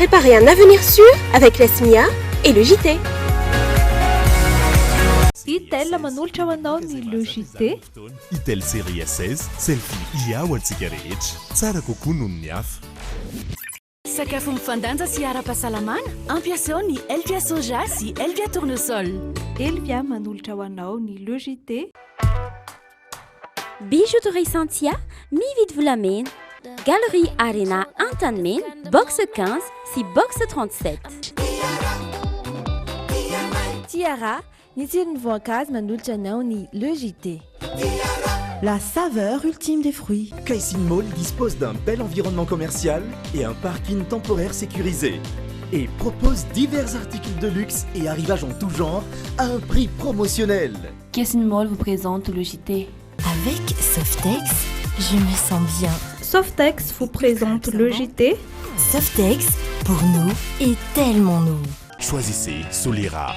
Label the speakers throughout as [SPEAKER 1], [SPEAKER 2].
[SPEAKER 1] Préparez un avenir sûr avec la SMIA et le JT.
[SPEAKER 2] Itel manolotra ho anao ny logité.
[SPEAKER 3] Itel série A16 selfie ia ho antsika rehetra tsara kokoa noho ny hafa.
[SPEAKER 4] Sakafo mifandanja sy ara-pahasalamana ampiasao ny Elvia soja sy Elvia tournesol.
[SPEAKER 2] Elvia manolotra ho anao ny logité.
[SPEAKER 5] Bijouterie Santia, mividy volamena. Galerie Arena Antanmen, box 15 si box 37.
[SPEAKER 6] Tiara, ny tsirony voankazo manolotra anao ny logité.
[SPEAKER 7] La saveur ultime des fruits.
[SPEAKER 8] Caissine Mall dispose d'un bel environnement commercial et un parking temporaire sécurisé. Et propose divers articles de luxe et arrivages en tout genre à un prix promotionnel.
[SPEAKER 9] Caissine Mall vous présente le JT.
[SPEAKER 6] Avec Softex, je me sens bien.
[SPEAKER 2] Softex vous présente le JT.
[SPEAKER 6] Softex, pour nous, est tellement nous.
[SPEAKER 3] Choisissez Solera,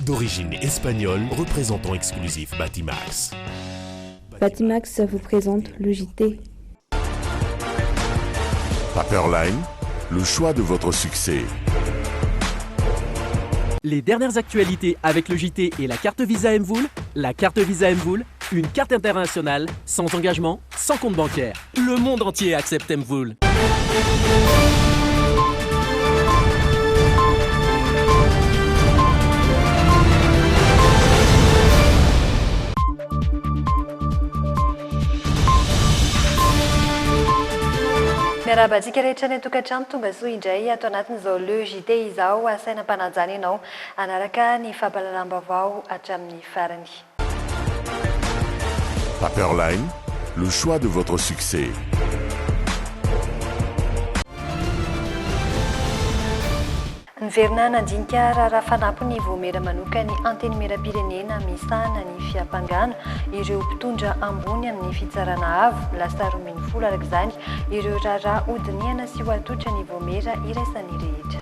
[SPEAKER 3] d'origine espagnole, représentant exclusif Batimax.
[SPEAKER 9] Batimax vous présente le JT.
[SPEAKER 3] Paperline, le choix de votre succès.
[SPEAKER 10] Les dernières actualités avec le JT et la carte Visa Mvoul. La carte Visa Mvoul, une carte internationale, sans engagement, sans compte bancaire. Le monde entier accepte Mvoul.
[SPEAKER 11] Miarahaba antsika rehetra ny tokantrano tonga soa indray ato anatin'izao le JT izao asaina mpanajana ianao anaraka ny fampahalalam-baovao hatramin'ny farany.
[SPEAKER 3] Paperline, le choix de votre succès.
[SPEAKER 11] Niverina nandinika raharaha fanampy ny voamera manoka ny antenimera-pirenena misahana ny fiampangano ireo mpitondra ambony amin'ny fitsarana avo lasa 12 araka izany ireo raharaha odiniana sy ho atotra ny voamera iraisany rehetra.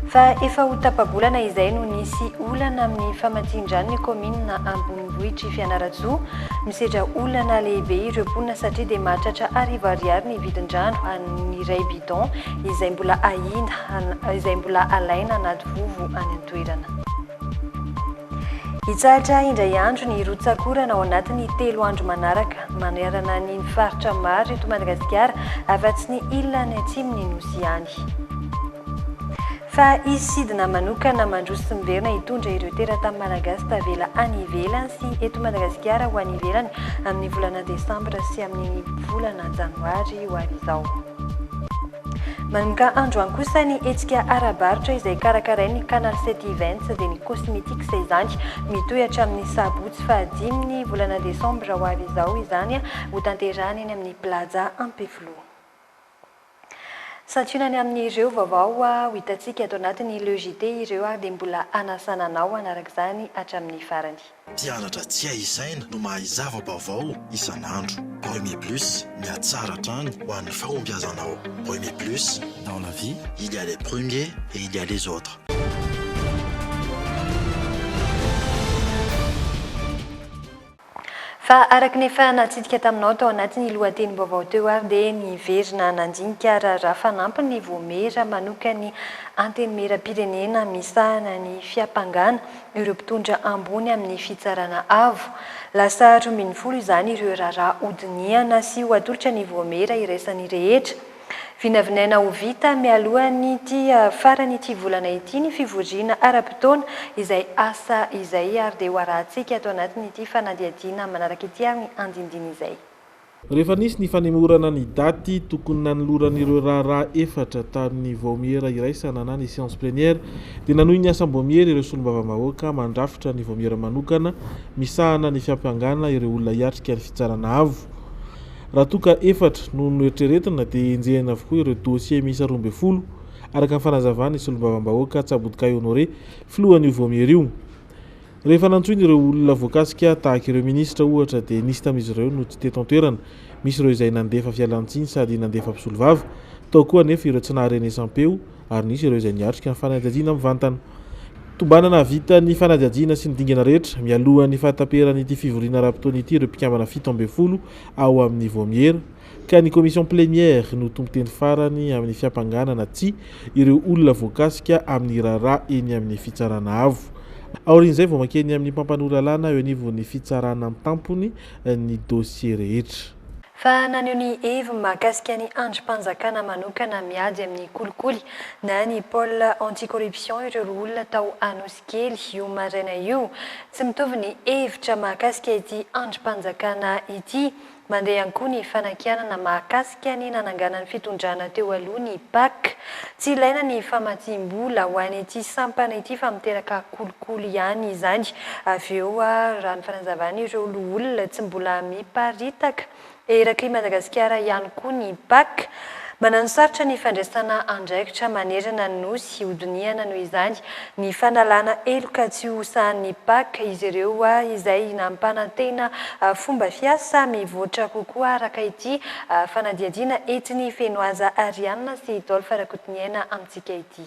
[SPEAKER 11] Fa efa ho tapabolana izay no nisy olana amin'ny famatsindrany ny komina Ambonivohitra Fianarantsoa misedra olana lehibe ireo mponina satria dia mahatratra arivo ariary ny vidin-drano any iray bidon izay mbola ahina izay mbola alaina anaty vovo any an-toerana. Hitsahatra indray andro ny rotsakorana ao anatin'ny 3 andro manarana ny faritra maro eto Madagasikara afa-tsy ny ilany atsimony nosy ihany. Fa isidina manokana mandroso mberina hitondra ireo teratany malagasy tavela any ivelany sy eto Madagasikara ho any ivelany amin'ny volana Desambra sy amin'ny volana Janoary ho avy izao. Manomboka androany kosa ny hetsika ara-barotra izay karakarain'ny Canal 7 Events dia ny cosmétique izany mitohy hatramin'ny sabotsy fahadimy ny volana Desambra ho avy izao izany ho tanterahany eny amin'ny Plaza Ampeflo. Santionany amin'ireo vaovao ho hitantsika ato anatin'ny le JT ireo dia mbola anasananao anarak'izany hatramin'ny farany.
[SPEAKER 12] Mpianatra tsy ahisaina no mahazava vaovao isan'andro. Premier Plus, miatsara hatrany ho an'ny fahombiazanao. Premier Plus, dans la vie, il y a les premiers et il y a les autres.
[SPEAKER 11] Fa araka nefa natsidika taminao tao anatin'ny lohateny vaovao teo ary dia niverina nandinika raharaha fanampy ny voamera manoka ny antenimera-pirenena misahana ny fiampangana ireo mpitondra ambony amin'ny fitsarana avo. Lasa 12 izany ireo raharaha odiniana sy ho atolotra ny voamera iraisany rehetra. Vinavinaina ho vita mialohan'ity farany ity volana ity ny fivoriana ara-potoana izay asa izay ary dia ho arahantsika ato anatin'ity fanadihadiana manaraka ity ary ny andindiny izay.
[SPEAKER 13] Rehefa nisy ny fanemorana ny daty tokony nanoloran'ireo raharaha efatra tamin'ny voamera iraisana na ny séance plénière dia nanohy ny asam-boamera ireo solombavambahoaka mandrafitra ny voamera manokana misahana ny fiampangana ireo olona hiatrika ny fitsarana avo. Raha toka efatra no noeritreretina dia enjehana avokoa ireo dossier misy 12 araka ny fanazavana ny solombavambahoaka Tsabodikay Honoré filohan'io voamera io. Rehefa nantsoina ireo olona voakasika tahaka ireo ministra ohatra dia nisy tamin'izy ireo no tsy teto an-toerana. Misy ireo izay nandefa fialantsiny sady nandefa mpisolovava, tao koa nefa ireo tsy naharenesampeo ary nisy ireo izay niatrika ny fanadihadiana mivantana. Tombanana vita ny fanadihadiana sy ny dingana rehetra mialohan'ny fahataperan'ity fivoriana ara-potoana ity ireo mpikambana 17 ao amin'ny voamera ka ny commission plénière no tomboteny farany amin'ny fiampanganana ty ireo olona voakasika amin'ny raharaha eny amin'ny fitsarana avo. Aorin'izay vao makeny amin'ny mpampanolalana eo anivon'ny fitsarana amin'ny tampony ny dossier rehetra.
[SPEAKER 11] Fa naneo ny Eve mahakasika ny androm-panjakana manokana miady amin'ny kolikoly na ny pôle anticorruption ireo olona tao Anosikely io maraina io. Tsy mitovy ny hevitra mahakasika ity androm-panjakana ity. Mandeha ihany koa ny fanakianana mahakasika ny nananganany fitondrana teo aloha ny PAC. Tsy ilaina ny famatiam-bola ho an'ny ity sampana ity fa miteraka kolikoly ihany izany. Avy eo raha ny fanazavana ireo olona tsy mbola miparitaka. Eraky Madagasikara ihany koa ny PAC. Manano sarotra ny fandraisana andraikitra manerana no sy hodiniana noho izany ny fanalana elokatsiosany PAC izy ireo izay nampanantena fomba fiasa mivoatra kokoa araka ity fanadiadiana etiny Fenoaza Arianna sy Dolphe Rakotiniana amintsika ity.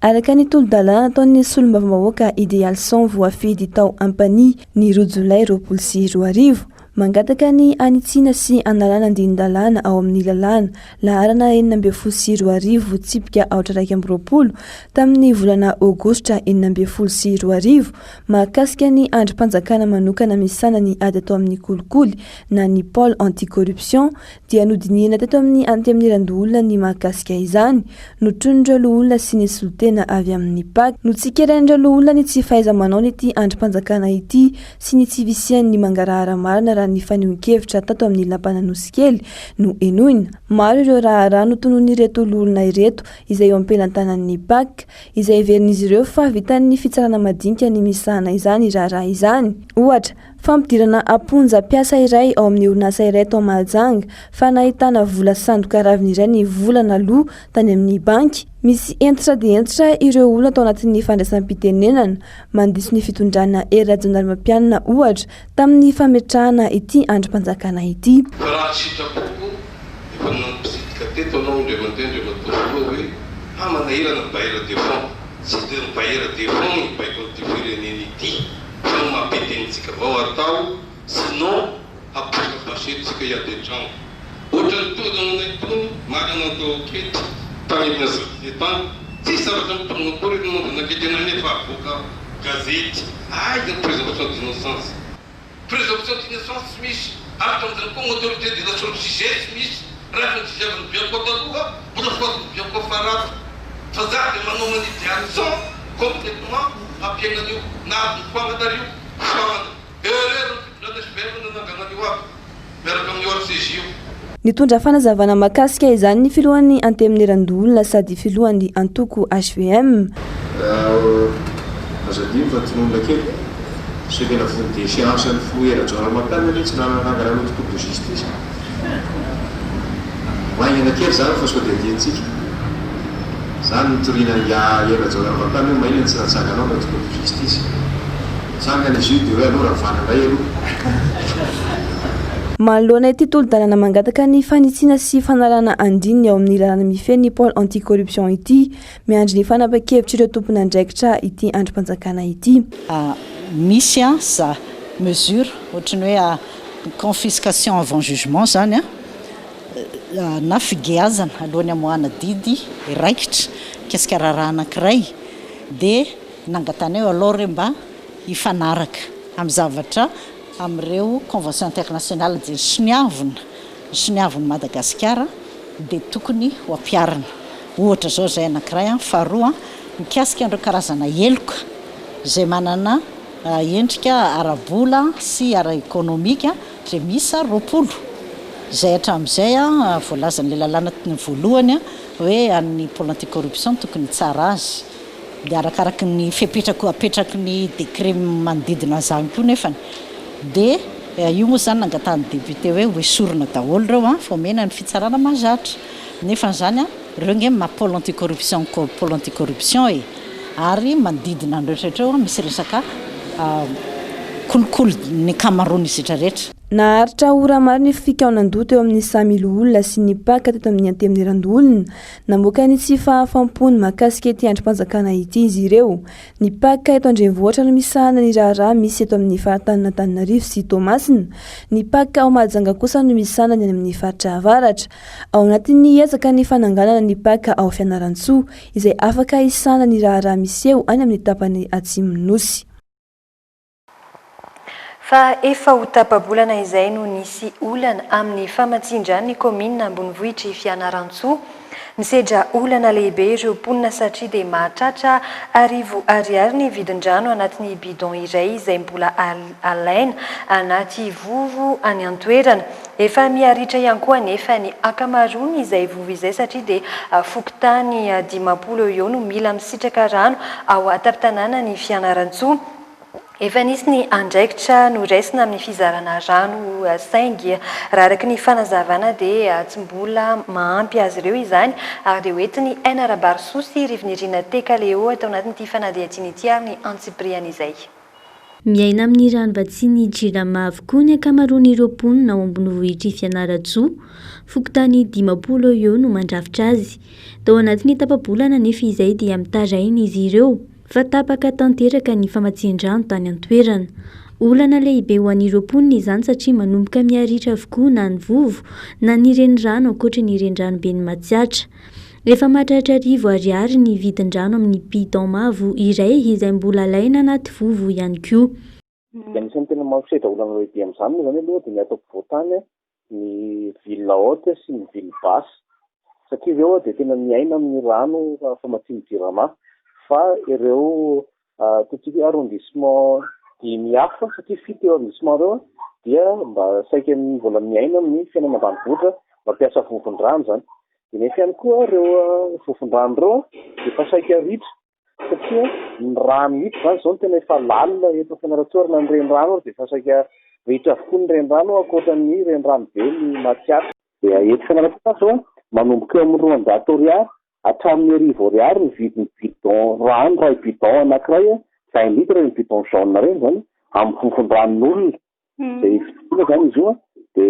[SPEAKER 9] Araka ny tolo-dalàna ataon'ny solombavambahoaka Idéalson voafidy tao Ampani ny Rojolay 2024 mangataka ny anitsina sy analana andin-dalàna ao amin'ny lalàna laharana 2024 tsipika 2020 tamin'ny volana Aogositra 2024 mahakasika ny androm-panjakana manokana misana ny ady atao amin'ny kolikoly na ny pôle anticorruption dia nodinihana teto amin'ny antemniran-doolona ny mahakasika izany notronindreo loholona sy ny solotena avy amin'ny PAC notsikeraindreo loholona ny tsy fahaiza-manao n'ity androm-panjakana ity sy ny tsy visian'ny mangarahara marina ny fanehoan-kevitra tato amin'ny lampana Anosikely no enoina. Maro ireo raharaha no tonon'ireto olona ireto izay eo ampelantanan'ny PAC izay heverin'izy ireo fa vitan'ny fitsarana madinika ny misahana izany raharaha izany. Ohatra, fampidirana amponja piasa iray ao amin'ny orinasa iray tao Mahajanga fa nahitana vola sandoka raviny iray ny volana aloha tany amin'ny banky. Misy entitra dia entitra ireo olona tao anatin'ny fandraisam-pitenenana mandiso ny fitondrana era-jandarimampianina ohatra tamin'ny fametrahana ity androm-panjakana ity.
[SPEAKER 14] Raha sitrapoko efa nampisidika teto anao indray mandeha indray matoa hoe manahirana bahira de fond tsy dia ny bahira de fond ny baiko ty firenena ity fa ny mahapetenitsika vao atao sinon apoka basetritsika iadetrano ohatra ny toa nanay tony marana atao kety tanina zany tsy saratra mitonga kory no nanaketena nefa avoaka gazety na présomption d'innocence présomption d'innocence misy ary tam'izany koa autorité de la justice misy raha ny fiavany biako taloha mbola foatiny biako farata fa za dia manao manidiation complètement ampiainan'io na avy nifoagnatario foagna erreur fitondrana nananganan'io aby miaraka amin'ny ORCJ io.
[SPEAKER 9] Nitondra fanazavana mahakasika izany ny filohan'ny antemniran-doolona sady filohan'ny antoko HVM.
[SPEAKER 15] Azadino fa tinonona kely sekena fony de séance ny foera-joramakana tsy nananangana n'autre cour de justice. Mahaingana kely zany fa sao de diantsika. Zany nitoriana era-joramakana hoe mahaingana tsy natsanganao n'autre cour de justice. Tsangana izy io de hoe aloha ravanandray aloha.
[SPEAKER 9] Manoloana ity tolo-dalàna mangataka ny fanitsina sy fanalana andininy ao amin'ny lalàna mifehy ny pôle anticorruption ity miandry ny fanapa-kevitra ireo tompony andraikitra ity androm-panjakana ity.
[SPEAKER 16] Misy za mesure ohatrany hoe confiscation avant jugement zany na figéazana alohan'ny amoahana didy raikitra kasika raharaha anankiray dia nangatana eo aloha re mba hifanaraka amin'ny zavatra amin'ireo convention internationale dia siniavony Madagasikara dia tokony ho ampiarina ohatra zao zay anankiray faharoa mikasika andreo karazana eloka zay manana endrika arabola sy ara-ekonomika zay misa 20 zay hatramin'izay voalazan'ilay lalàna voalohany hoe amin'ny pôle anticorruption tokony tsara azy dia arakaraky ny apetraky ny décret manodidina zany koa nefany dia io moa zany nangatan'ny député hoe hoesorina daholo reo fa omena ny fitsarana mahazatra nefa zany reo nge pôle anticorruption ary manodidina ny rehetrarehetra misy resaka kolikoly ny kamarony izy rehetrarehetra.
[SPEAKER 9] naharitra ora maro ny fikaonandoha teo amin'ny samilo olona sy ny paka teto amin'ny anteminy randolona namoaka ny tsy fahafampony mahakasika ity androm-panjakana ity izy ireo. Ny paka eto andrenivohitra no misahana ny raharaha misy eto amin'ny faratanina Antananarivo sy Toamasina. Ny paka ao Mahajanga kosa no misahana ny amin'ny faritra avaratra. Ao anatin'ny ezaka ny fananganana ny paka ao Fianarantsoa izay afaka isahana ny raharaha misy eo any amin'ny tapany Atsimon'ny Nosy.
[SPEAKER 11] Fa efa ho tapa-bolana izay no nisy olana amin'ny famatsindran'ny komina Ambonivohitra Fianarantsoa. Nisedra olana lehibe ireo mponina satria dia mahatratra arivo ariary ny vidin-drano anatin'ny bidon iray izay mbola alaina anaty vovo any an-toerana. Efa miaritra ihany koa anefa ny akamaroany izay vovo izay satria dia fokontany 50 eo no mila misitraka rano ao an-tampon-tanàna ny Fianarantsoa. Efa nisy ny andraikitra no raisina amin'ny fizarana rano saingy raha araka ny fanazavana dia tsy mbola mahampy azy ireo izany ary dia hoentiny Aina Rabarisoa sy Rivinirina Tekaleo atao anatin'ity fanadihadiana ity ary ny Antsipriana izay.
[SPEAKER 17] Miaina amin'ny rano vatsiny Jirama avokoa ny akamaroan'ireo mponina ao Ambonivohitra Fianarantsoa. Fokontany 50 eo no mandrafitra azy. Tao anatin'ny tapa-bolana nefa izay dia mitaraina izy ireo. Fa tapaka tanteraka ny famatsian-drano tany an-toerana. Olana lehibe ho an'ireo mponina izany satria manomboka miaritra avokoa na ny vovo na ny renirano ankoatra ny renirano be ny Matsiatra. Efa mahatratra arivo ariary ny vidin-drano amin'ny bidon mavo iray izay mbola alaina anaty vovo ihany koa.
[SPEAKER 18] Anisan'ny tena mampisedra olana lehibe amin'izany zany aloha dia ny atao voatany ny ville haute sy ny ville basse satria ireo dia tena miaina amin'ny rano famatsiana Jirama. Fa ireo totsika arrondissement dimy hafa satria 7 arrondissement ireo dia mba saika mbola miaina amin'ny fiainana ambanivohitra mampiasa vovon-drano zany. Dia nefa ihany koa ireo vovon-drano ireo efa saika ritra satria ny rano hita zany zao tena efa lalina eto Fianarantsoa na ny renirano dia efa saika ritra avokoa ny renirano ankoatran'ny renirano be ny Matsiatra. Dia eto Fianarantsoa zao manomboka eo amin'ny 200 ariary hatramin'ny 1000 ariary ny vidin'ny bidon rano ray bidon anankiray 20 litres ny bidon jaune reny zany amin'ny vovon-dranon'olona. Izay fitoana zany izy io dia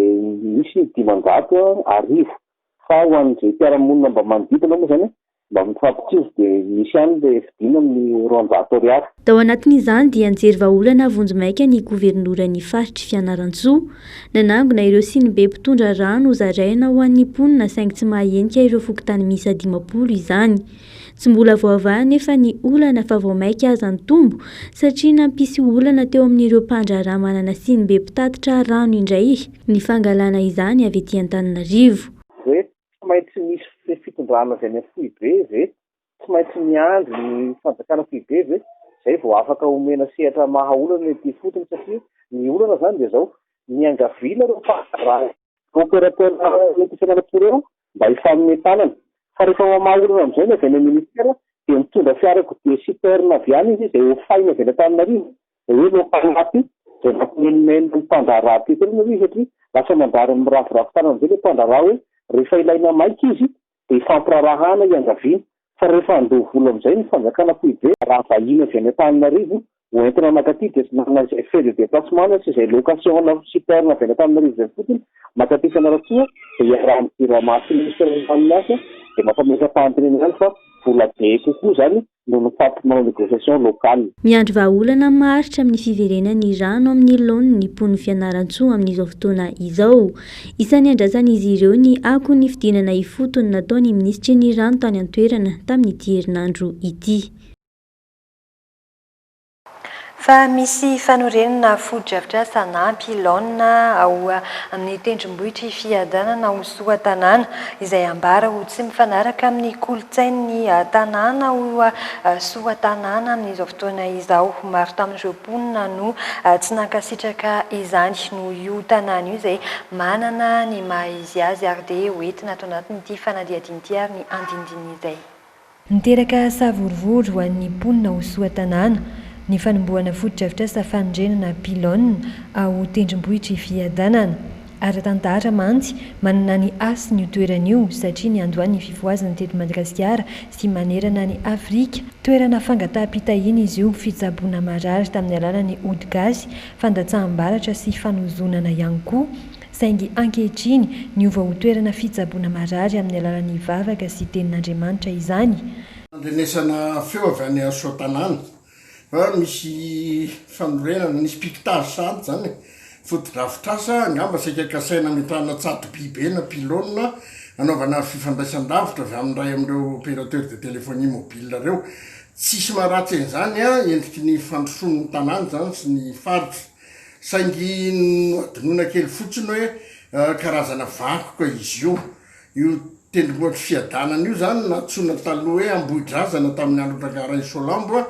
[SPEAKER 18] misy 500 arivo. Fa ho an'izay mpiara-monina mba manodidina moa zany mba mifampitsizy dia misy ihany ilay vidiana amin'ny 200 ariary.
[SPEAKER 17] Tao anatin'izany dia nijery vahaolana vonjimaika ny governoran'ny faritry Fianarantsoa. Nanangona ireo sinibe mpitondra rano zaraina ho an'ny mponina saingy tsy mahahenika ireo fokontany miisa 50 izany. Tsy mbola voavahana nefa ny olana fa vao maika aza ny tombo satria nampisy olana teo amin'ireo mpandraharaha manana sinibe mpitatitra rano indray. Ny fangalana izany avy etỳ Antananarivo.
[SPEAKER 18] Tsy maintsy misy fitondrana avy any Foibe ve, tsy maintsy miandry ny fanjakana Foibe ve, izay vao afaka omena sehatra mahaolana ety fotony satria ny olana zany dia zao miangavila ireo fandraharaha opérateur ety Fianarantsoa ireo mba hifanome tanana. Fa rehefa mahaolana amin'izay avy any ministera dia mitondra fiarakodia citerne avy any izy izay hofaina avy any Antananarivo. Dia hoe lokalaty izay mampimenimena ny mpandraharaha teto ireny izy satria lasa mandary miravoravo tanana amin'izay ilay mpandraharaha hoe rehefa ilaina maika izy dia ifampirarahana iangaviana. Fa rehefa andoha vola amin'izay ny fanjakana Foibe raha vahiny avy any Antananarivo hoentina makaty dia tsy manana izay frais de déplacement sy izay location citerne avy any Antananarivo izay fotony makaty Fianarantsoa dia iarahan'ny Jirama sy ministra azy dia mampamesa-paham-pirenena ihany fa vola be kokoa zany no manao négociation locale.
[SPEAKER 17] Miandry vahaolana maharitra amin'ny fiverenan'ny rano amin'ny laon'ny ny mponina Fianarantsoa amin'izao fotoana izao. Isan'ny andrasan'izy ireo ny ako ny fidinana ifotony nataony ministry ny rano tany an-toerana tamin'ity herinandro ity.
[SPEAKER 11] Fa misy fanorenana foto-drafitra sanampy laona ao amin'ny tendrombohitry fiadanana ho soatanàna izay ambara ho tsy mifanaraka amin'ny kolontsain'ny tanàna ho soatanàna amin'izao fotoana izao. Maro tamin'ireo mponina no tsy nankasitraka izany no io tanàna io izay manana ny maha izy azy ary dia hoentina ato anatin'ity fanadihadiana ity ary ny andindiny izay.
[SPEAKER 19] Niteraka savorovory ho an'ny mponina ho soatanàna ny fanombohana foto-drafitra sy fanondrenana pilone ao tendrombohitry fiadanana. ara-tantara mantsy manana ny asy ny toeran'io satria ny andohan'ny fivoazana teto Madagasikara sy manerana ny Afrika. Toerana fangataham-pitahiny izy io, fitsaboana marary tamin'ny alalan'ny ody gasy, fandatsaham-baratra sy fanozonana ihany koa. Saingy ankehitriny niova ho toerana fitsaboana marary amin'ny alalan'ny vavaka sy tenin'Andriamanitra izany.
[SPEAKER 20] Andrenesana feo avy any Soatanana fa misy fanorenana, misy piquetage santy zany fotodrafitrasa angamba saika kasaina mitana tsato bibe na pilôna anaovana fifandraisan-davitra avy amin'ray amin'ireo opérateur de téléphonie mobile reo. Tsisy maharatsy en'izany endriky ny fandrosoan'ny tanàna zany sy ny faritra. Saingy adinoina kely fotsiny hoe karazana vakoka izy io tendrombohitry fiadanana io zany natsona taloha hoe Ambohidrazana tamin'ny andro Rangarainy Solambo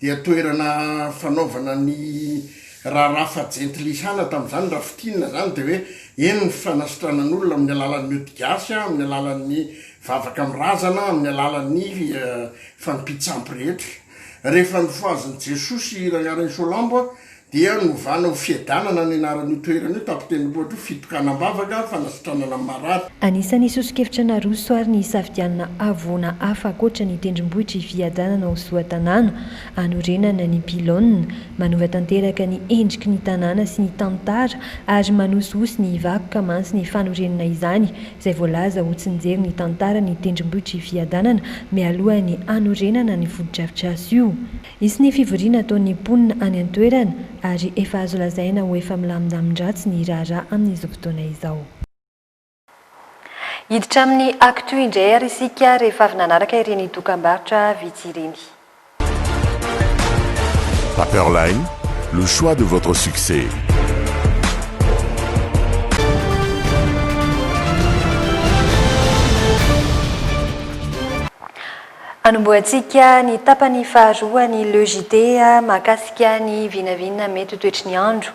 [SPEAKER 20] dia toerana fanaovana ny raha fajentilihana tamin'izany raha fitinina zany dia hoe eny ny fanasitranan'olona amin'ny alalan'ny ody gasy, amin'ny alalan'ny vavaka mirazana, amin'ny alalan'ny fampitsampy rehetra. Rehefa nifoazin'i Jesosy Rangarainy Solambo dia novana ho fiadanana ny anaran'io toerana io tampitendrombohitra io fitokanam-bavaka fanasitranana marary.
[SPEAKER 19] Anisan'ny sosokevitra naroso ary ny safidianana avoana hafa ankoatra ny tendrombohitry fiadanana ho Soatanana, anorenana ny pilôna, manova tanteraka ny endriky ny tanàna sy ny tantara ary manosihosy ny vakoka mantsy ny fanorenana izany, izay voalaza ho tsinjery ny tantara ny tendrombohitry fiadanana mialoha ny anorenana ny fododrafitrasa io. Isy ny fivoriana ataon'ny mponina any an-toerana ary efa azo lazaina ho efa milamindamin-dratsy ny raharaha amin'izao fotoana izao.
[SPEAKER 11] Hiditra amin'ny actu indray ary isika rehefa avy nanaraka ireny dokam-barotra vitsy ireny.
[SPEAKER 3] Paperline, le choix de votre succès.
[SPEAKER 11] Anomboantsika ny tapany faharoa ny logité mahakasika ny vinavina mety ho toetry ny andro.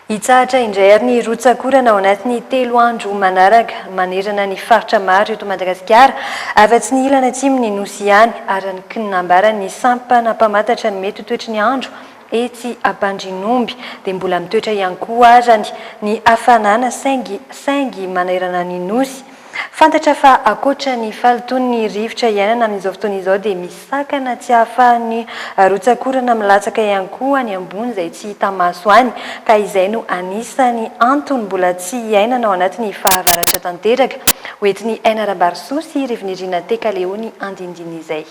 [SPEAKER 11] Hitsahatra indray ary ny rotsakorana ao anatin'ny 3 andro manaraka manerana ny faritra maro eto Madagasikara, afa-tsy ny ilana atsimo ny nosy ihany ary nambarany sampana mpamantatra ny mety ho toetry ny andro etsy Ampandrinomby dia mbola mitoetra ihany koa azany ny hafanana saingy manerana ny nosy. Fantatra fa akoatra ny falitony rivotra iainana amin'izao fotoana izao dia misakana tsy hahafahan'ny rotsakorana milatsaka ihany koa ny ambony izay tsy hita maso any, ka izay no anisany antony mbola tsy iainana ao anatin'ny fahavaratra tanteraka. Hoentin'ny Aina Rabarso sy Revinirina Tekaleony andindiny izay.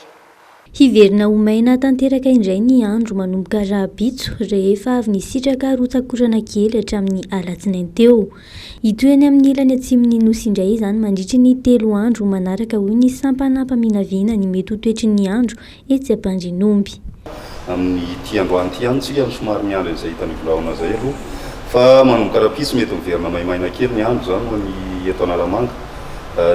[SPEAKER 17] Hiverina ho maina tanteraka indray ny andro manomboka rahabitso rehefa avy nisitraka rotsakorana kely hatramin'ny alatsinainy teo. Hitohany amin'ny ilany atsimon'ny nosy indray izany mandritry ny 3 andro manaraka hoy ny sampanampaminavina ny mety ho toetry ny andro etsy Ampandrinomby.
[SPEAKER 21] Amin'ny ity androany ity ihany tsika somary miandry izay hitany volaona zay aloha fa manomboka rahabitso mety miverina maimaina kely ny andro zany ho ny eto Analamanga.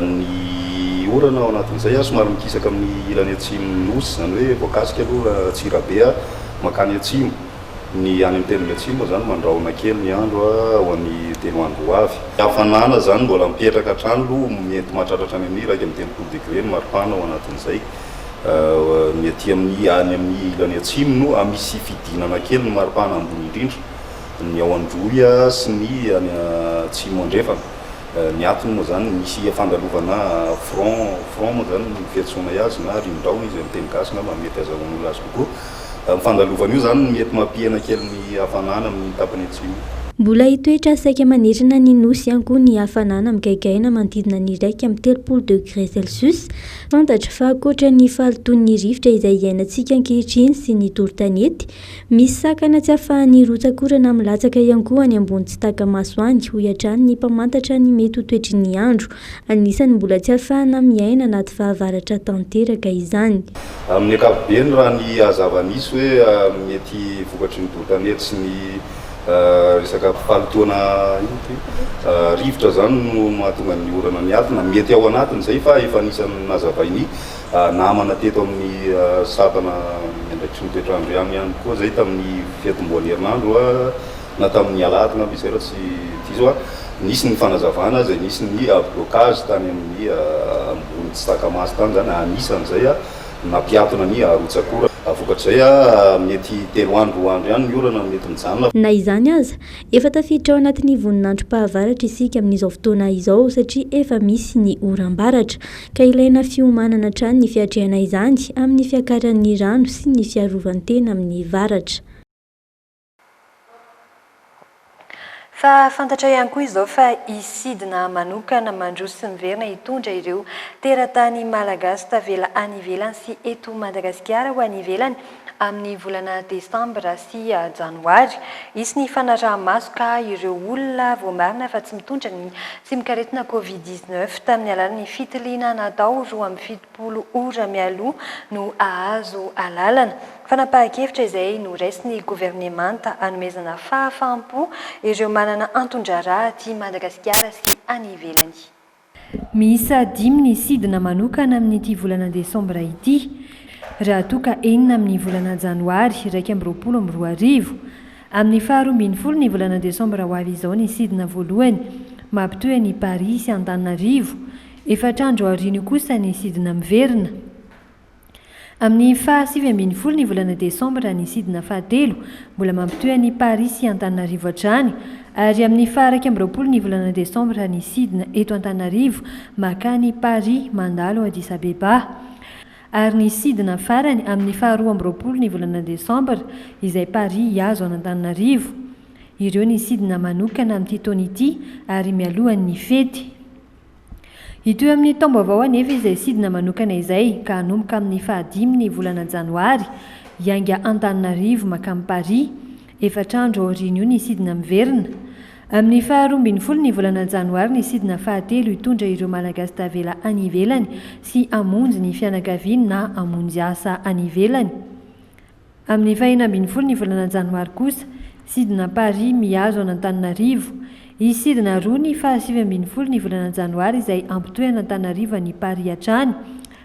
[SPEAKER 21] Ny orana ao anatin'izay somary mikisaka amin'ny ilany atsimon'ny nosy zany hoe voakasika aloha Tsirabe makany atsimo. Ny any amin'ny teniny atsimo zany mandrahona kely ny andro ho an'ny 3 andro ho avy. Hafanana zany mbola mipetraka hatrany aloha mety mahatratra any amin'ny 1 degré ny maripana ao anatin'izay. Mety amin'ny any amin'ny ilany atsimo no misy fidinana kely ny maripana ambony indrindra ny ao Androy sy ny any atsimo andrefana. Ny atony moa zany misy fandalovana front moa zany fiantsoana azy na rindraona izy amin'ny teny gasy ngamba mety azahoan'olona azy kokoa. Fandalovana io zany mety mampihana kely ny hafanana amin'ny tapany atsimo.
[SPEAKER 17] Mbola hitoetra saika manerana ny nosy ihany koa ny hafanana migaigaina manodidina ny 1 degré Celsius. Fantatra fa ankoatra ny falitony rivotra izay iainantsika ankehitriny sy ny toron-tanety, misy sakana tsy ahafahan'ny rotsakorana milatsaka ihany koa any ambony tsy taka-maso any hoy hatrany ny mpamantatra ny mety ho toetry ny andro. Anisany mbola tsy ahafahana miaina anaty fahavaratra tanteraka izany.
[SPEAKER 21] Amin'ny ankapobeny raha ny hazava-nisy hoe mety vokatry ny toron-tanety sy ny resaka falitoana rivotra zany no mahatonga ny orana ny atina mety ao anatiny zay fa efa anisan'ny nazavainy namana teto amin'ny sapana ndraiky sy ny toetrandro ihany koa zay tamin'ny fiatomboan'ny herinandro na tamin'ny alatina aby izay raha tsy tizo nisy ny fanazavana zay nisy ny blocage tany amin'ny ambony tsy taka-maso tany zany anisan'izay nampiatona ny rotsakora. vokatr'izay a mety 3 andro ihany miorana mety mijanona.
[SPEAKER 17] Na izany aza efa tafiditra ao anatin'ny voninandro-pahavaratra isika amin'izao fotoana izao satria efa misy ny oram-baratra ka ilaina fiomanana trany ny fiatrehana izany amin'ny fiakaran'ny rano sy ny fiarovan-tena amin'ny varatra.
[SPEAKER 11] Fa fantatra ihany koa izao fa isidina manokana mandroso sy miverina hitondra ireo teratany malagasy tavela any ivelany sy eto Madagasikara ho any ivelany amin'ny volana Desambra sy Janoary. Isy ny fanaraha-maso ka ireo olona voamarina fa tsy mitondra sy mikaretina Covid-19 tamin'ny alalan'ny fitiliana natao 27 ora mialoha no ahazo alalana. Fanapahan-kevitra izay noraisiny gouvernemanta hanomezana fahafaham-po ireo manana antondrarà aty Madagasikara sy any ivelany.
[SPEAKER 19] Miisa 5 ny sidina manokana amin'ity volana Desambra ity. Raha toka 4 amin'ny volana Janoary 2024. Amin'ny 12 ny volana Desambra ho avy izao ny sidina voalohany mampitohy ny Paris sy Antananarivo. 4 andro aoriana kosa ny sidina miverina. Amin'ny 17 ny volana Desambra ny sidina fahatelo mbola mampitohy ny Paris sy Antananarivo hatrany ary amin'ny 19 ny volana Desambra ny sidina eto Antananarivo makany Paris mandalo Addis Abeba. Ary ny sidina farany amin'ny 12 ny volana Desambra izay Paris azo Antananarivo. Ireo ny sidina manokana amin'ity taona ity ary mialohan'ny fety. Ito amin'ny taom-baovao anefa izay sidina manokana izay ka hanomboka amin'ny 15 ny volana Janoary ianga Antananarivo makamy Paris 4 andro aoriana io ny sidina miverina. Amin'ny 12 ny volana Janoary ny sidina fahatelo hitondra ireo malagasy tavela any ivelany sy hamonjy ny fianakaviany na hamonjy asa any ivelany. Amin'ny 14 ny volana Janoary kosa sidina Paris mihazo Antananarivo. Izy sidina roa ny 17 ny volana Janoary izay ampitohy Antananarivo ny Paris hatrany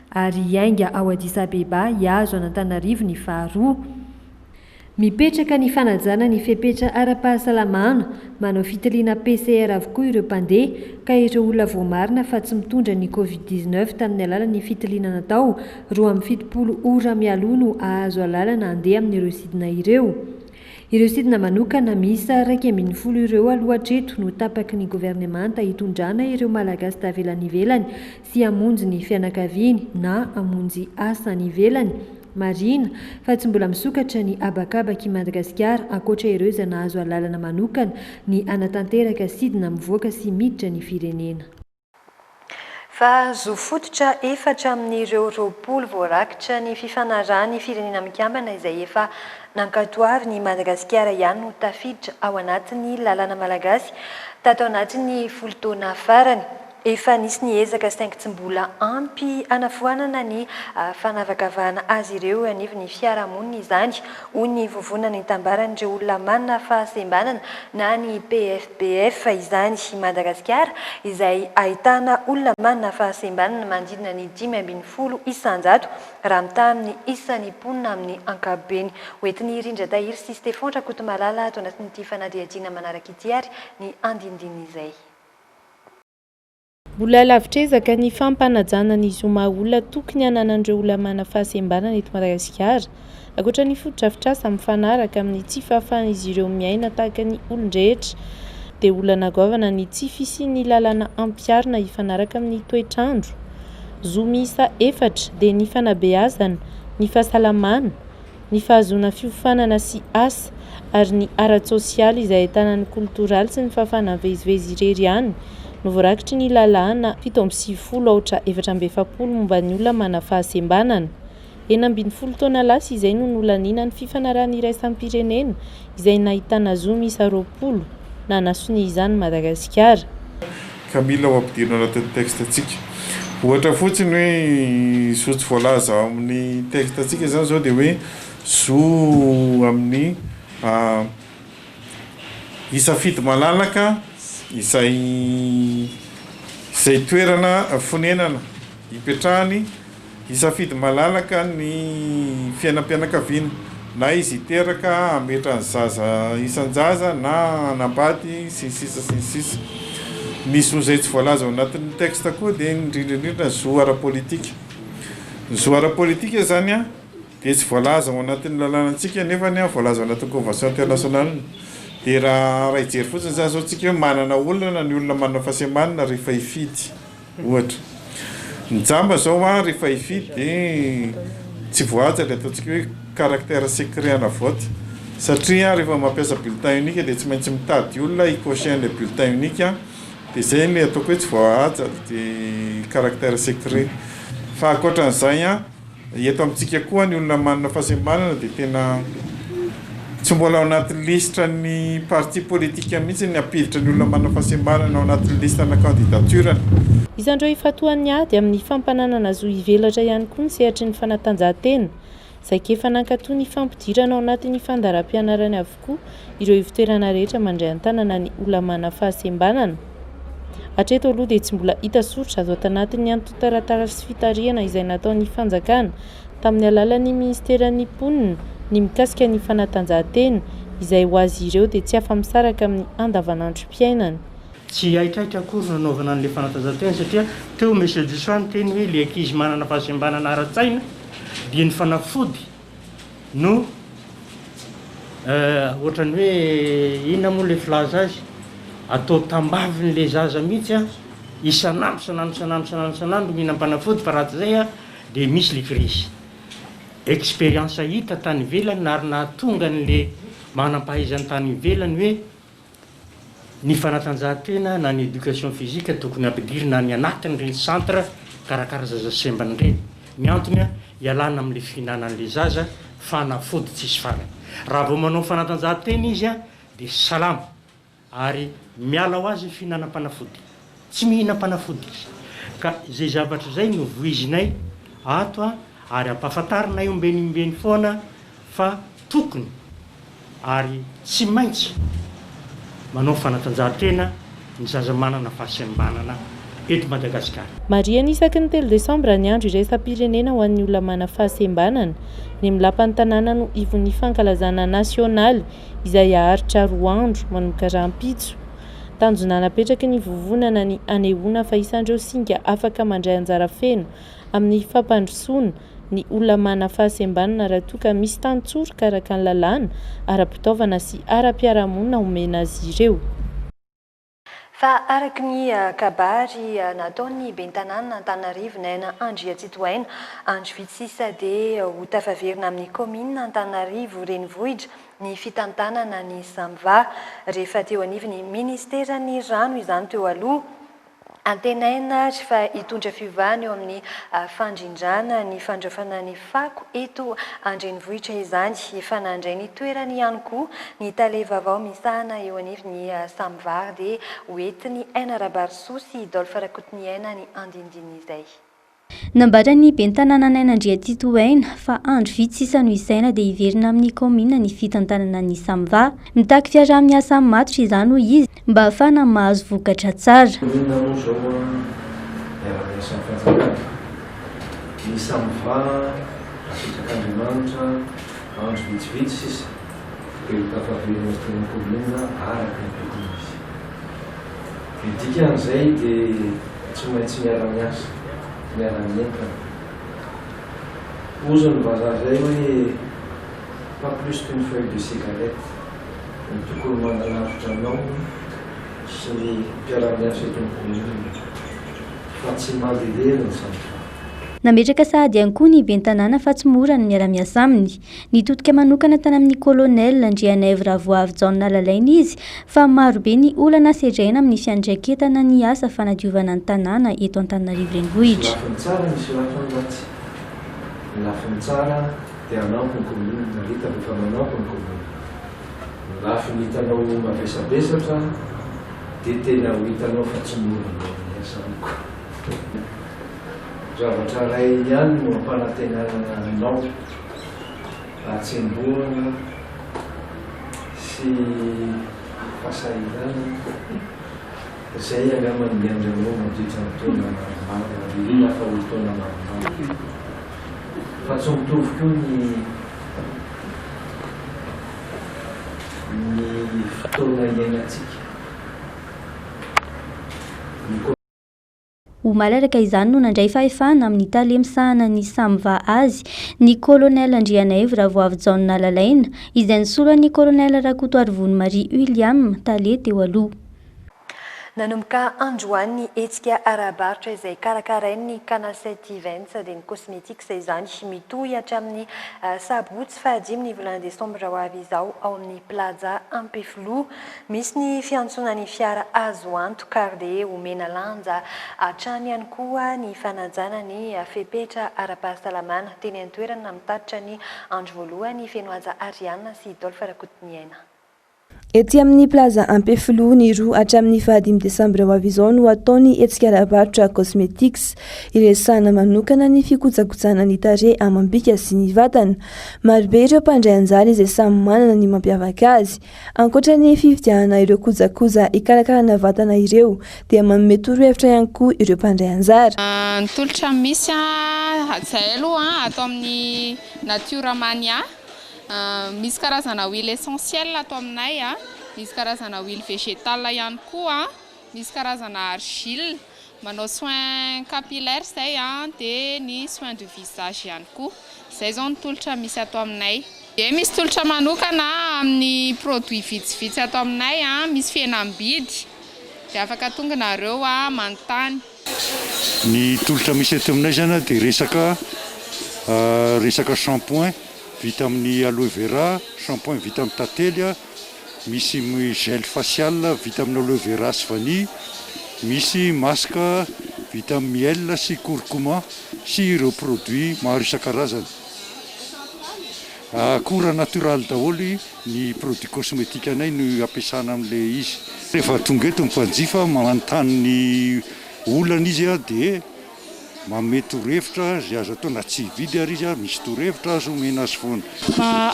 [SPEAKER 19] ary ianga ao Addis Abeba hihazo Antananarivo ny faharoa. Mipetraka ny fanajana ny fepetra ara-pahasalamana manao fitiliana PCR avokoa ireo mpandeha ka ireo olona voamarina fa tsy mitondra ny Covid-19 tamin'ny alalan'ny fitiliana natao 27 ora mialoha no ahazo alalana andeha amin'ireo sidina ireo. Ireo sidina manokana miisa 12 ireo aloha hatreto no tapaky ny gouvernemanta hitondrana ireo malagasy tavela any ivelany sy hamonjy ny fianakaviany na hamonjy asa any ivelany. Marina fa tsy mbola misokatra ny abakabaky Madagasikara ankoatra ireo izay nahazo alalana manokana ny anatanteraka sidina mivoaka sy miditra ny firenena.
[SPEAKER 11] Fa zo fototra 4 amin'ireo 20 voarakitra ny fifanarahan'ny firenena mikambana izay efa nankatoavy ny Madagasikara ihany no tafiditra ao anatin'ny lalàna malagasy tato anatin'ny 10 taona farany. Efa nisy ny ezaka saingy tsy mbola ampy anafoanana ny fanavakavahana azy ireo anivy ny fiarahamonina izany hoy ny vovonana itambaran'ireo olona manana fahasembanana na ny PFBF izany Madagasikara izay ahitana olona manana fahasembanana mandidina ny 5 isanjato raha mitaha amin'ny isan'ny mponina amin'ny ankapobeny. Hoentiny Rindra Tahiry sy Stefan Rakotomalala ato anatin'ity fanadihadiana manaraka ity ary ny andindiny izay.
[SPEAKER 2] Mbola lavitra ezaka ny fampanajana ny zoma olona tokony hananan'ireo olona manana fahasembanana eto Madagasikara ankoatra ny foto-drafitrasa mifanaraka amin'ny tsy fahafahan'izy ireo miaina tahaka ny olon-drehetra dia olona nagaovana ny tsy fisian'ny lalàna ampiarina hifanaraka amin'ny toetrandro. Zo miisa 4 dia ny fanabeazana, ny fahasalamana, ny fahazoana fiofanana sy asa ary ny ara-tsosialy izay ahitana ny kultoraly sy ny fahafahana vezivezy irery ihany. No voarakitry ny lalàna 7/4/2024 momba ny olona manana fahasembanana. 40 taona lasa izay no nolanina ny fifanarahana iraisam-pirenena izay nahitana zo miisa 20 na nasony izany Madagasikara.
[SPEAKER 13] Kamila ho ampidirina anatin'ny texte-tsika. Ohatra fotsiny hoe sotro voalaza amin'ny texte-tsika izany zao dia hoe zo amin'ny isafidy malalaka izay toerana fonenana hipetrahany isafidy malalaka ny fiainam-pianakaviana na izy hiteraka hametrany zaza isan-jaza na anambady sy sisa. Misy zo izay tsy voalaza ao anatin'ny texte koa dia indrindrindrindra zo ara-politika. Zo ara-politika zany
[SPEAKER 1] dia tsy voalaza ao anatin'ny lalànantsika nefa ny voalaza ao anatin'ny convention internationale dia raha ijery fotsiny zany zao tsika hoe manana olona ny olona manana fahasembanana rehefa hifidy ohatra ny jamba zao a rehefa hifidy dia tsy voaja le ataontsika hoe caractère secret ana vote satria rehefa mampiasa bulletin unique dia tsy maintsy mitady olona hicocher le bulletin unique dia zay le ataoko hoe tsy voaja dia caractère secret fa ankoatran'izay a eto amintsika koa ny olona manana fahasembanana dia tena tsy mbola ao anatin'ny listre ny parti politique mihitsy ny ampiditra ny olona manana fahasembanana ao anatin'ny liste na candidature.
[SPEAKER 2] Isandreo ifatohan'ny ady amin'ny fampananana zo ivelatra ihany koa ny sehatry ny fanatanjahantena izay kefa nankatoa ny fampidirana ao anatin'ny fandaharam-pianarany avokoa ireo ivitoerana rehetra mandray an-tanana ny olona manana fahasembanana. Hatreto aloha dia tsy mbola hita soratra azo atanatin'ny antotaratara sy fitarihana izay nataon'ny fanjakana tamin'ny alalan'ny ministeran'ny mponina ny mikasika ny fanatanjahantena izay ho azy ireo dia tsy afa-misaraka amin'ny andavanandrom-piainana.
[SPEAKER 22] Tsy aitraitra akory nanaovana an'ilay fanatanjahantena satria teo monsieur Dusoa teny hoe ilay ankizy manana fahasembanana ara-tsaina dia ny fanafody no ohatrany hoe inona moa ilay filaza azy atao tambavin'ilay zaza mihitsy a isanandro mihinam-panafody fa raha tsy zay a dia misy le crise expérience hita tany ivelany ary nahatonga n'le manam-pahaizany tany ivelany hoe ny fanatanjahantena na ny éducation physique tokony ampidirina ny anatin'ireny centre karakara zaza sembany ireny. Ny antony a ialana amin'le fihinanan'le zaza fanafody tsisy farany. Raha vao manao fanatanjahantena izy a dia salama ary miala ho azy fihinanam-panafody, tsy mihinam-panafody izy. Ka izay zavatra izay no voizinay ato a ary ampahafantarinay ombenimbeny foana fa tokony ary tsy maintsy manao fanatanjahantena ny zaza manana fahasembanana eto Madagasikara.
[SPEAKER 2] Mariana isaky ny 3 Desambra ny andro iraisam-pirenena ho an'ny olona manana fahasembanana ny milapan'ny tanàna no ivon'ny fankalazana nasionaly izay aharitra 2 andro manomboka rahampitso. Tanjona napetraky ny vovonana ny anehoana fa isandreo singa afaka mandray anjara feno amin'ny fampandrosoana ny olona manana fahasembanana raha toa ka misy tantsoro karaka ny lalàna ara-pitaovana sy ara-piarahamonina omena azy ireo.
[SPEAKER 11] Fa araky ny kabary nataon'ny bentanàna Antananarivo naina Andria Tsitohaina andro vitsisa dia ho tafaverina amin'ny commune Antananarivo renivohitra ny fitantanana ny Samva rehefa teo anivon'ny ministeran'ny rano izany teo aloha antenaina fa hitondra fivahana eo amin'ny fandrindrana ny fandraofana ny fako eto andrenivohitra izany efa nandray ny toerany ihany koa ny talevavao misahana eo anivon'ny Samvar dia hoentiny Aina Rabarso sy Dolphe Rakotiny Aina ny andindiny izay.
[SPEAKER 17] Nambatra ny bentanàna Andria Tsitohaina fa andro vitsisa no isaina dia hiverina amin'ny commune ny fitantanana ny Samva. Mitaky fiarah-amin'ny asa matotra izany hoy izy mba ahafahana mahazo vokatra tsara.
[SPEAKER 23] Ny Samva apetraka andro vitsivitsy sisa dia tafaverina teny commune araka ny tokony izy. Midika an'izay dia tsy maintsy miara-miasa miara-mientana. Ozy ny vazaha zay hoe pas plus qu'une feuille de cigarette ny tokony mananavitra anao sy ny mpiara-miasa eto ny commune fa tsy mandeha ny Samva.
[SPEAKER 17] Nametraka sahady ihany koa ny bentanàna fa tsy mora ny miara-miasa aminy. Nitodika manokana tany amin'ny colonel Andrianaivo Ravoavy Jaona Lalaina izy fa marobe ny olana sedraina amin'ny fiandraiketana ny asa fanadiovana ny tanàna eto Antananarivo renivohitra.
[SPEAKER 23] Lafiny tsara misy lafiny ratsy. Ny lafiny tsara dia anampy ny commune na hita rehefa manampy ny commune. Ny lafiny hitanao mavesabesatra dia tena ho hitanao fa tsy mora ny asa amiko. Zavatra ray ihany no ampanantenana anao atsemboana sy fasahirana izay angamba ny andranao mandritra ny taona maromaro lafa ho taona maromaro fa tsy mitovy koa ny fotoana iainantsika.
[SPEAKER 17] ho malalaka izany no nandray fahefana amin'ny talemisahana ny Samva azy ny colonel Andrianaivo Ravoavijaona Lalaina izay nisolo ny colonel Rakoto Arivony Marie William tale teo aloha.
[SPEAKER 11] Nanomboka androany ny hetsika arabaritra izay karakarain'ny Canacet Events dia ny cosmétique izany mitohy hatramin'ny sabotsy fahadimy ny volana desambra ho avy izao ao amin'ny plaza Ampeflo. Misy ny fiantsonan'ny fiara azo anto Carde omena lanja hatrany ihany koa ny fanajana ny fepetra ara-pahasalamana teny an-toerana mitatitra ny andro voalohany Fenoaza Ariana sy Dolphe Rakotomiaina.
[SPEAKER 9] Ety amin'ny plaza Ampeflo ny roa hatramin'ny 5 desambra ho avy izao no ataony hetsika arabaritra cosmetics iresahana manokana ny fikojakojana ny tarehy amam-bika sy ny vatana. Marobe ireo mpandray anjara izay samy manana ny mampiavaka azy. Ankoatra ny fividianana ireo kojakoja ikarakarana vatana ireo dia manome torohevitra ihany koa ireo mpandray anjara.
[SPEAKER 4] Ny tolotra misy izay aloha atao amin'ny Natura Mania. Misy karazana huile essentielle atao aminay misy karazana huile végétale ihany koa misy karazana argile manao soin capillaire zay dia ny soin de visage ihany koa zay zao ny tolotra misy atao aminay. Dia misy tolotra manokana amin'ny produit vitsivitsy atao aminay misy fihenam-bidy dia afaka tonganareo manontany.
[SPEAKER 5] Ny tolotra misy ato aminay zany dia resaka shampoing vita amin'ny aloe vera, shampoing vita amin'ny tantely, misy gel facial vita amin'ny aloe vera sy vanille, misy masque vita amin'ny miel sy curcuma sy ireo produits maro isan-karazany. Akora natoraly daholo ny produit cosmétique anay no ampiasana amin'ilay izy. Rehefa tonga eto ny mpanjifa manontany ny olana izy dia manome torohevitra zay azo atao na tsy vidy ary izy misy torohevitra azo omena azy foana.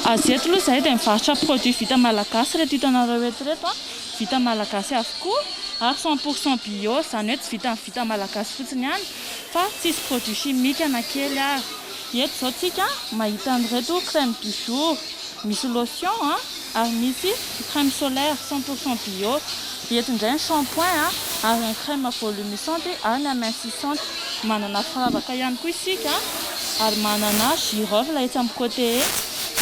[SPEAKER 7] Azy eto aloha zahay dia mivarotra produit vita malagasy reto hitanareo eto reto vita malagasy avokoa ary 100% bio zany hoe tsy vita malagasy fotsiny ihany fa tsisy produit chimique na kely ary. Eto zao tsika mahita an'ireto crème du jour, misy lotion ary misy crème solaire 100% bio. Eto indray ny shampoing ary ny crème volumisante ary ny amincissante. Manana firavaka ihany koa isika ary manana girofle etsy amin'ny côté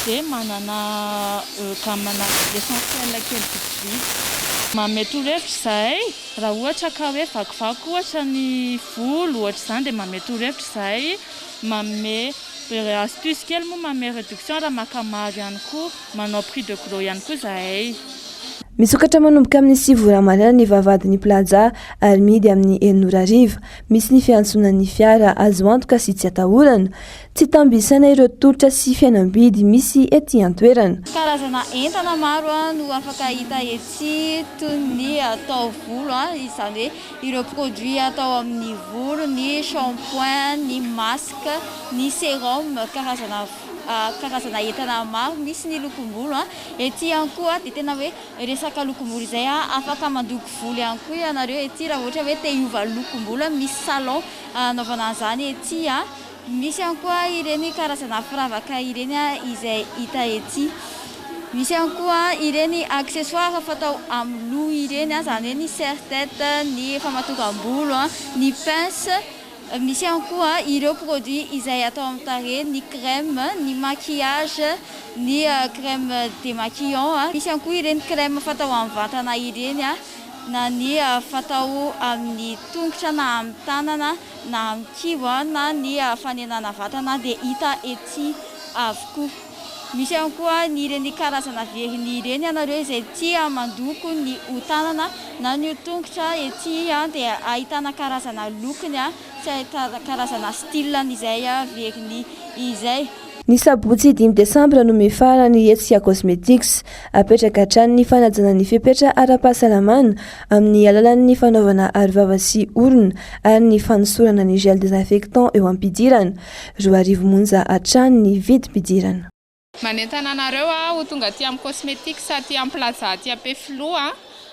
[SPEAKER 7] dia manana gamana essentiel kely vitsivitsy. Manome torohevitra zahay raha ohatra ka hoe vakivaky ohatra ny volo ohatra izany dia manome torohevitra zahay, manome astuce kely moa manome réduction raha maka maro ihany koa, manao prix de gros ihany koa zahay.
[SPEAKER 9] Misokatra manomboka amin'ny 9 ramarana ny vavahadin'ny plaza ary midy amin'ny 900. Misy ny fiantsonan'ny fiara azo antoka sy tsy atahorana. Tsy tambisana ireo tolotra sy fihenam-bidy misy ety an-toerana.
[SPEAKER 24] Karazana entana maro no afaka hita etsy toy ny taovolo izany hoe ireo produits atao amin'ny volo, ny shampoing, ny masque, ny sérum, karazana entana maro. Misy ny lokom-bolo ety ihany koa dia tena hoe resaka lokom-bolo izay afaka mandoko volo ihany koa ianareo ety raha ohatra hoe te hiova lokom-bolo misy salon anaovana an'izany ety. Misy ihany koa ireny karazana firavaka ireny izay hita ety. Misy ihany koa ireny accessoire fatao amin'ny loha ireny izany hoe ny serre-tête, ny famatokam-bolo, ny pince. Misy ihany koa ireo produits izay atao amin'ny tarehy, ny crème, ny maquillage, ny crème démaquillant. Misy ihany koa ireny crème fatao amin'ny vatana ireny na ny fatao amin'ny tongotra na amin'ny tanana na amin'ny kibo na ny fanenana vatana dia hita ety avokoa. Misy ihany koa ny ireny karazana vernis ireny ianareo izay tia mandoko ny tanana na ny tongotra ety dia ahitana karazana lokony sy ahitana karazana style izay vernis izay.
[SPEAKER 9] Ny sabotsy 5 desambra no mifara ny hetsika cosmetics apetraka hatrany ny fanajana ny fepetra ara-pahasalamana amin'ny alalan'ny fanaovana arovava sy orona ary ny fanosorana ny gel désinfectant eo am-pidirana. 2 monja hatrany ny vidim-pidirana.
[SPEAKER 4] Manentana anareo ho tonga aty amin'ny cosmetics aty amin'ny plaza aty Ampeflo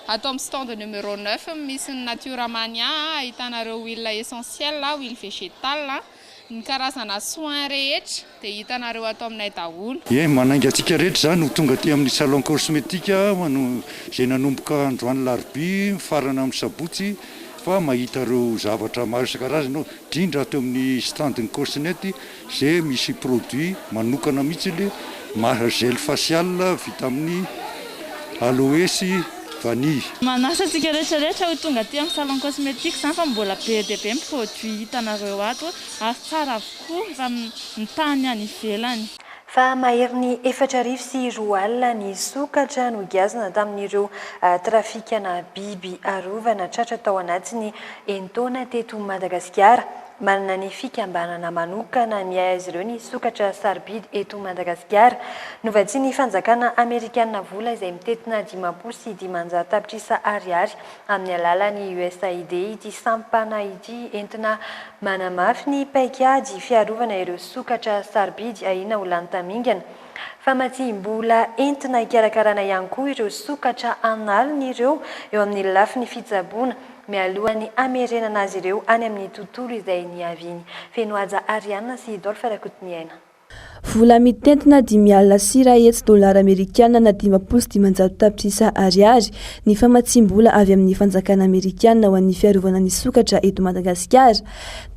[SPEAKER 4] atao amin'ny stand numéro 9 misy ny Natura Mania ahitanareo huile essentielle, huile végétale, ny karazana soin rehetra dia hitanareo atao aminay daholo.
[SPEAKER 5] Manainga antsika rehetra zany ho tonga aty amin'ny salon cosmétique izay nanomboka androany larobia farana amin'ny sabotsy fa mahita reo zavatra maro isan-karazana indrindra teo amin'ny standiny cosnety zay misy produit manokana mihitsy le gel facial vita amin'ny aloesy vanille.
[SPEAKER 7] Manasa antsika rehetrarehetra ho tonga aty amin'ny salon cosmétique zany fa mbola be dia be produit hitanareo ato ary tsara avokoa raha mitany any ivelany.
[SPEAKER 11] Fa mahery ny 4,4 ny sokatra no giazana tamin'ireo trafikana biby arovana tratra tao anatiny entona teto Madagasikara. Manana ny fikambanana manokana miay azy ireo ny sokatra sarbidy eto Madagasikara. Novatsy ny fanjakana Amerikanina vola izay mitetina 500 tapitrisa ariary amin'ny alalan'ny USAID ity sampana ity entina manamafy ny paikady fiarovana ireo sokatra sarbidy ahina ho lany tamingana. Fa mbola entina ikarakarana ihany koa ireo sokatra analina ireo eo amin'ny lafiny fitsaboana mialohan'ny amerenana azy ireo any amin'ny tontolo izay niaviany. Fenoaja Ariana sy Dolphe Rakotiniaina.
[SPEAKER 9] Vola mitentina 5,000 sira hetsy dolara amerikana na 500 tapitrisa ariary ny famatsim-bola avy amin'ny fanjakana amerikana ho an'ny fiarovana ny sokatra eto Madagasikara.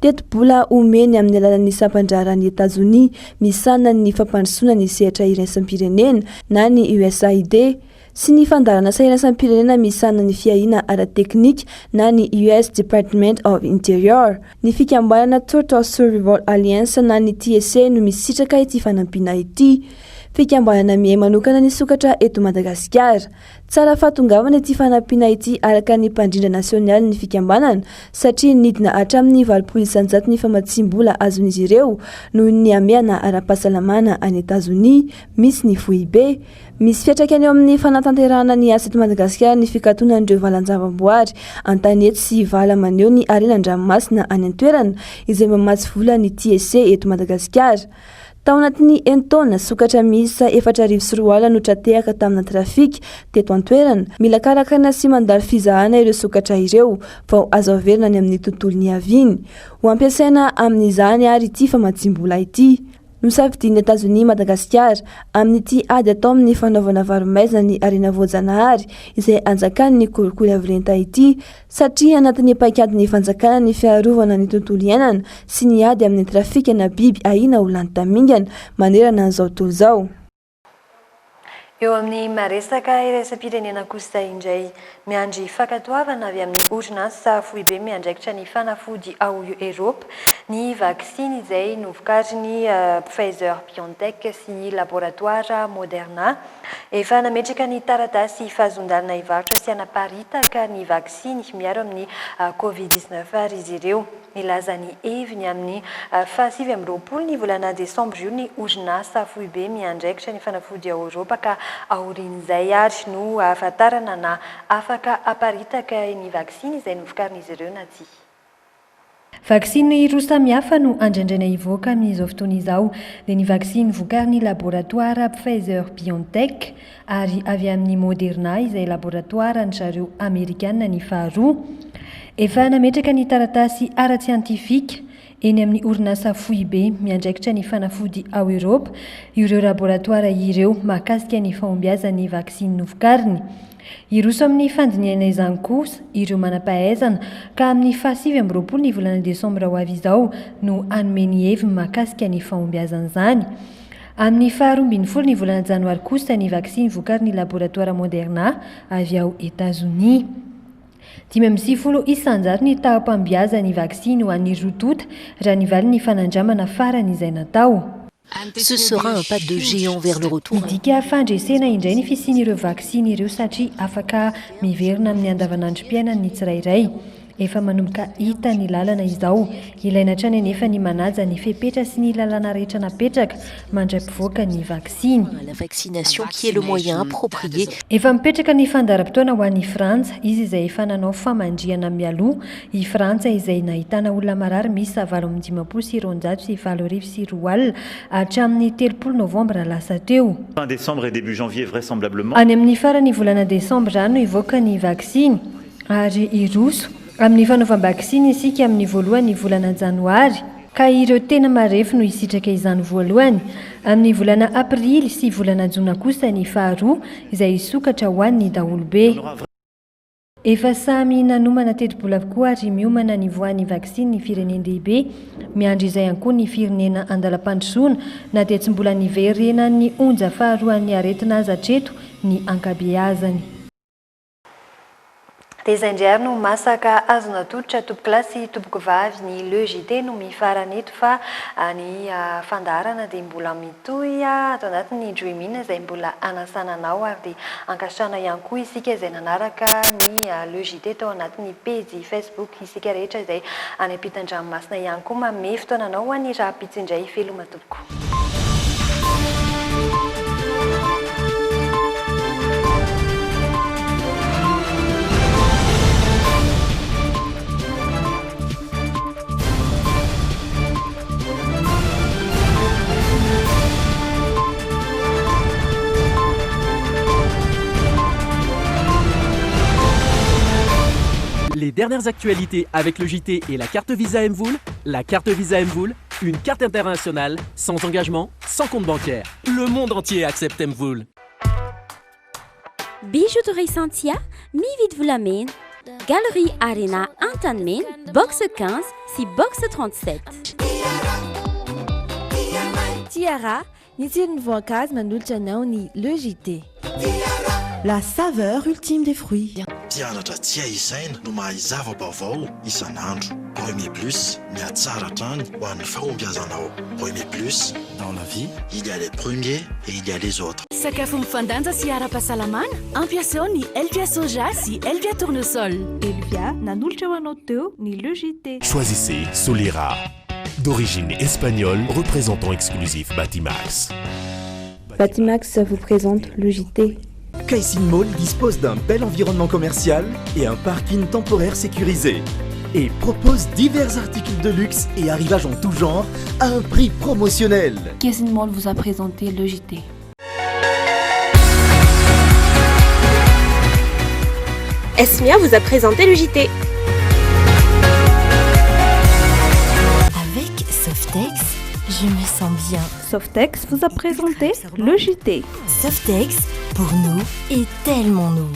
[SPEAKER 9] Teto-bola omeny amin'ny alalan'ny sampandraran'ny Etazonia misana ny fampandrosoana ny sehatra iraisam-pirenena na ny USAID sy ny fandarana sairaisam-pirenena misana ny fiahina ara-teknika na ny US Department of Interior. Ny fikambanana Total Survival Alliance na ny TSA no misitraka ity fanampiana ity. Fikambanana mihay manokana ny sokatra eto Madagasikara. Tsara fahatongavana ity fanampiana ity araka ny mpandrindra nasionaly ny fikambanana satria nidina hatramin'ny 20% ny famatsim-bola azon'izy ireo noho ny ameana ara-pahasalamana any Etazonia, misy ny FOIB. Misy fiatrakany eo amin'ny fanatanterahana ny asa eto Madagasikara ny fikatonan'ireo valan-java-boary Antanety sy Vala maneho ny arenan-dranomasina any an-toerana izay mamatsy vola ny TSA eto Madagasikara. Tao anatin'ny entona sokatra miisa 4,4 no tratehaka tamina trafika teto an-toerana. Mila karakana sy mandalo fizahana ireo sokatra ireo vao azo averina ny amin'ny tontolo niaviany. Ho ampiasaina amin'izany ary ity famatsim-bola ity. Nosafidian'ny Etazonia Madagasikara amin'ity ady atao amin'ny fanaovana varomaizina ny arena voajanahary izay anjakany ny kolikoly avolenta ity satria anatin'ny paikadiny fanjakana ny fiarovana ny tontolo iainana sy ny ady amin'ny trafikana biby ahina ho lany tamingana manerana an'izao tontolo izao. Eo amin'ny maresaka iraisam-pirenena kosa indray miandry fankatoavana avy amin'ny orinasa FOIB miandraikitra ny fanafody ao Eropa ny vaksiny izay novokariny Pfizer-BioNTech sy ny laboratoire Moderna. Efa nametraka ny taratasy fahazondalina hivarotra sy hanaparitaka ny vaksiny miaro amin'ny COVID-19 ary izy ireo. Nilaza ny heviny amin'ny 7 ny volana Desambra io ny orinasa FOIB miandraikitra ny fanafody ao Eropa ka aorian'izay ary no ahafantarana na afaka aparitaka ny vaksiny izay novokarin'izy ireo na tsy. Vaksiny roa samihafa no andraindraina hivoaka amin'izao fotoana izao dia ny vaksiny vokarin'ny laboratoire Pfizer-BioNTech ary avy amin'ny Moderna izay laboratoire ny zareo Amerikanina ny faharoa. Efa nametraka ny taratasy ara-tsiantifika eny amin'ny orinasa FOIB miandraikitra ny fanafody ao Eropa ireo laboratoire ireo mahakasika ny fahombiazan'ny vaksiny novokariny. Iroso amin'ny fandiniana izany kosa ireo manam-pahaizana ka amin'ny 7 ny volana Desambra ho avy izao no anome ny heviny mahakasika ny fahombiazan'izany. Amin'ny 12 ny volana Janoary kosa ny vaksiny vokarin'ny laboratoire Moderna avy ao Etazonia. 50 isanjato ny taham-pambiaza ny vaksiny ho an'ny rotota raha nivaly ny fanandramana farany izay natao.
[SPEAKER 6] Ce sera un pas de géant vers le retour.
[SPEAKER 11] Midika fandresena indray ny fisian'ireo vaksiny ireo satria afaka miverina amin'ny andavanandrom-piainan'ny tsirairay. Efa manomboka hita ny lalana izao, ilaina hatrany anefa ny manaja ny fepetra sy ny lalana rehetra napetraka mandray mpivoaka ny vaksiny.
[SPEAKER 6] La vaccination qui est le moyen approprié.
[SPEAKER 11] Efa mipetraka ny fandaram-potoana ho an'ny Frantsa, izy izay efa nanao famandriana mialoha. I Frantsa izay nahitana olona marary misy 7,904 hatramin'ny 30 novambra lasa teo.
[SPEAKER 8] Fin décembre et début janvier vraisemblablement.
[SPEAKER 11] Any amin'ny farany volana Desambra no ivoaka ny vaksiny ary iroso. Amin'ny fanaovam-vaksiny isika amin'ny voalohany volana Janoary ka ireo tena marefo no isitraka izany voalohany. Amin'ny volana Aprily sy volana Jona kosa ny faharoa izay isokatra ho an'ny daholobe.
[SPEAKER 19] efa samy nanomana teti-bola avokoa ary miomana ny voan'ny vaksiny ny firenenlehibe miandry izay ihany koa ny firenena andalam-pandrosoana na dia tsy mbola niverena ny onja faharoan'ny aretina azy hatreto ny ankabeazany.
[SPEAKER 11] Dia izay indray ary no masaka azona tolotra tompokilasy tompokovavy ny LEJT no mifarana eto fa ny fandarana dia mbola mitohy ato anatin'ny Dreamina izay mbola anasananao ary dia ankasitrana ihany koa isika izay nanaraka ny LEJT tao anatin'ny page Facebook isika rehetra izay any ampitan-dranomasina ihany koa manome fotoananao ho an'ny raha-pitsindraй feloma tompoko.
[SPEAKER 10] Les dernières actualités avec le JT et la carte Visa Mvoul. La carte Visa Mvoul, une carte internationale, sans engagement, sans compte bancaire. Le monde entier accepte Mvoul.
[SPEAKER 12] Bijouterie Santia, mi-vite Voulamène, Galerie Arena Antanmen, box 15, si box 37.
[SPEAKER 14] Tiara, ni tsirony voankazo manolotra anao ny LEJT. La saveur ultime des fruits.
[SPEAKER 15] Mpianatra tsy aisaina no mahay zava-baovao isan'andro. Premier Plus, miatsara hatrany ho an'ny fahombiazanao. Premier Plus, dans la vie, il y a les premiers et il y a les autres.
[SPEAKER 14] Sakafo mifandanja sy ara-pahasalamana, ampiasao ny Elvia soja sy Elvia tournesol. Elvia nanolotra ho anao teo ny LEJT.
[SPEAKER 3] Choisissez Solera, d'origine espagnole, représentant exclusif Batimax.
[SPEAKER 9] Batimax vous présente le JT.
[SPEAKER 25] Caixin Mall dispose d'un bel environnement commercial et un parking temporaire sécurisé. Et propose divers articles de luxe et arrivages en tout genre à un prix promotionnel.
[SPEAKER 14] Caixin Mall vous a présenté le JT.
[SPEAKER 26] Esmia vous a présenté le JT.
[SPEAKER 14] Avec Softex, je me sens bien. Softex vous a présenté le JT. Softex, pour nous, est tellement nous.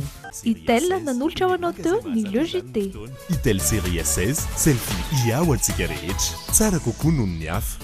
[SPEAKER 14] Itel nanolotra ho anao teo ny LEJT.
[SPEAKER 3] Itel série S16, selfie ia ho antsika rehetra. Tsara kokoa noho ny hafa.